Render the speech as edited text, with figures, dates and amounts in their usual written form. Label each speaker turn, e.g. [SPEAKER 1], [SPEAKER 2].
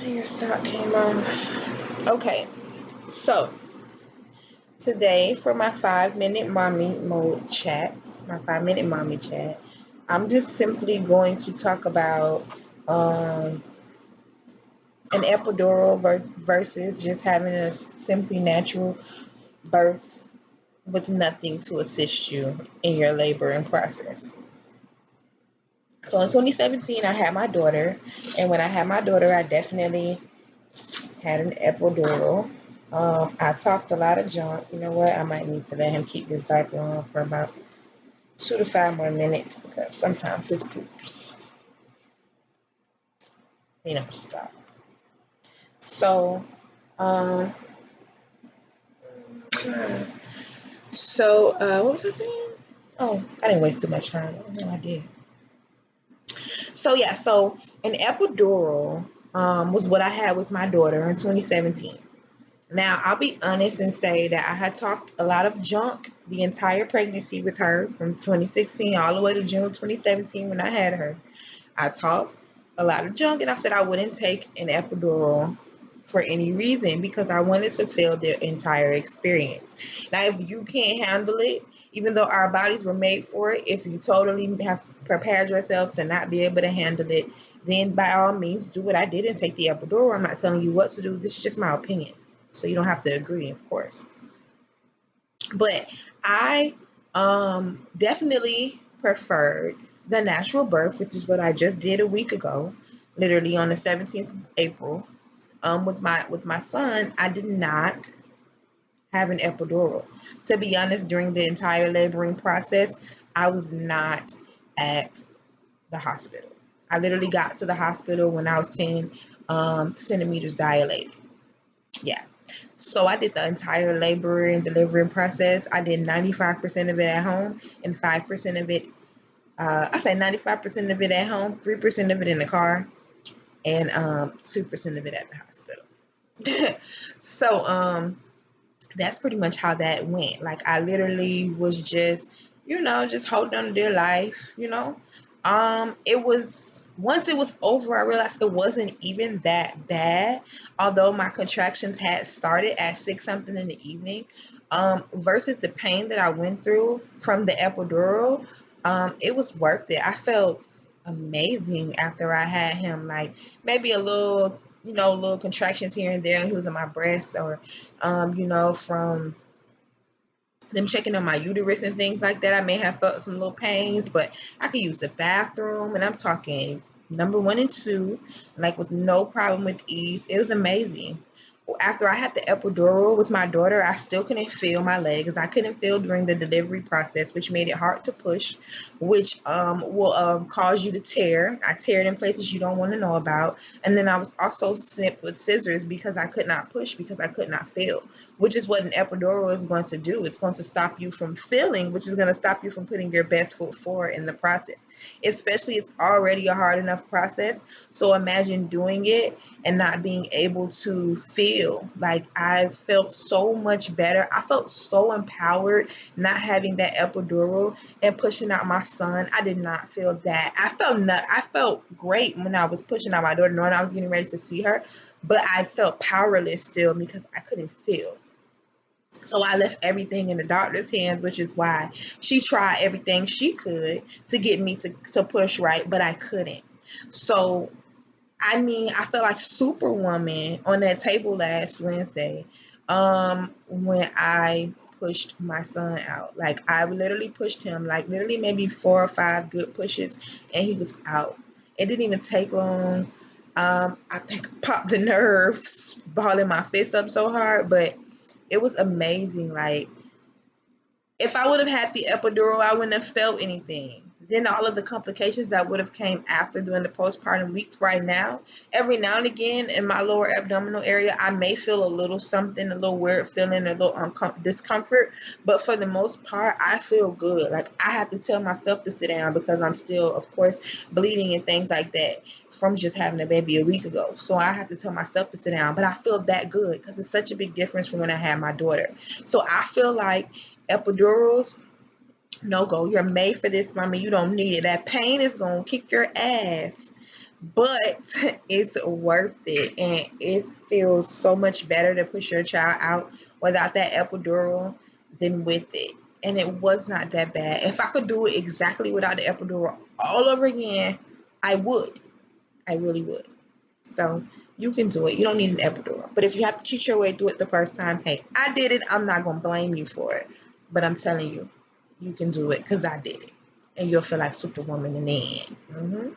[SPEAKER 1] Your sock came off. Okay, so today for my 5-minute mommy mode chats, my 5-minute mommy chat, I'm just simply going to talk about an epidural versus just having a simply natural birth with nothing to assist you in your laboring process. So in 2017, I had my daughter, and when I had my daughter, I definitely had an epidural. I talked a lot of junk. You know what? I might need to let him keep this diaper on for about 2 to 5 more minutes because sometimes his poops, stop. So, um, what was I saying? Oh, I didn't waste too much time. No, I did. So an epidural was what I had with my daughter in 2017. Now, I'll be honest and say that I had talked a lot of junk the entire pregnancy with her from 2016 all the way to June 2017 when I had her. I talked a lot of junk and I said I wouldn't take an epidural for any reason because I wanted to feel the entire experience. Now, if you can't handle it, even though our bodies were made for it, if you totally have prepared yourself to not be able to handle it, then by all means do what I did and take the epidural. I'm not telling you what to do. This is just my opinion. So you don't have to agree, of course. But I definitely preferred the natural birth, which is what I just did a week ago, literally on the 17th of April. With my son, I did not have an epidural. To be honest, during the entire laboring process, I was not at the hospital. I literally got to the hospital when I was 10 centimeters dilated. Yeah. So I did the entire labor and delivering process. I did 95% of it at home and 5% of it, I say 95% of it at home, 3% of it in the car, and 2% of it at the hospital. So that's pretty much how that went. Like I literally was just, just holding on to their life, It was, once it was over, I realized it wasn't even that bad. Although my contractions had started at 6 something in the evening, versus the pain that I went through from the epidural, it was worth it. I felt amazing after I had him, like maybe a little, little contractions here and there, and he was on my breast, or, from them checking on my uterus and things like that, I may have felt some little pains, but I could use the bathroom, and I'm talking number 1 and 2, like with no problem, with ease. It was amazing. After I had the epidural with my daughter, I still couldn't feel my legs. I couldn't feel during the delivery process, which made it hard to push, which will cause you to tear. I teared in places you don't want to know about. And then I was also snipped with scissors because I could not push, because I could not feel, which is what an epidural is going to do. It's going to stop you from feeling, which is going to stop you from putting your best foot forward in the process. Especially, it's already a hard enough process. So imagine doing it and not being able to feel. Like I felt so much better. I felt so empowered not having that epidural and pushing out my son. I did not feel that. I felt great when I was pushing out my daughter, knowing I was getting ready to see her, but I felt powerless still because I couldn't feel. So I left everything in the doctor's hands, which is why she tried everything she could to get me to push right, but I couldn't. So I felt like Superwoman on that table last Wednesday, when I pushed my son out. Like I literally pushed him, like literally maybe 4 or 5 good pushes, and he was out. It didn't even take long. I think I popped the nerves, balling my fist up so hard, but it was amazing. Like if I would have had the epidural, I wouldn't have felt anything. Then all of the complications that would have came after during the postpartum weeks right now, every now and again in my lower abdominal area, I may feel a little something, a little weird feeling, a little discomfort. But for the most part, I feel good. Like I have to tell myself to sit down because I'm still, of course, bleeding and things like that from just having a baby a week ago. So I have to tell myself to sit down. But I feel that good because it's such a big difference from when I had my daughter. So I feel like epidurals, no go. You're made for this, mommy. You don't need it. That pain is going to kick your ass. but it's worth it, and it feels so much better to push your child out without that epidural than with it. And it was not that bad. If I could do it exactly without the epidural all over again, I would. I really would. So you can do it. You don't need an epidural. But if you have to cheat your way through it the first time, hey, I did it. I'm not going to blame you for it. But I'm telling you, you can do it because I did it. And you'll feel like Superwoman in the end.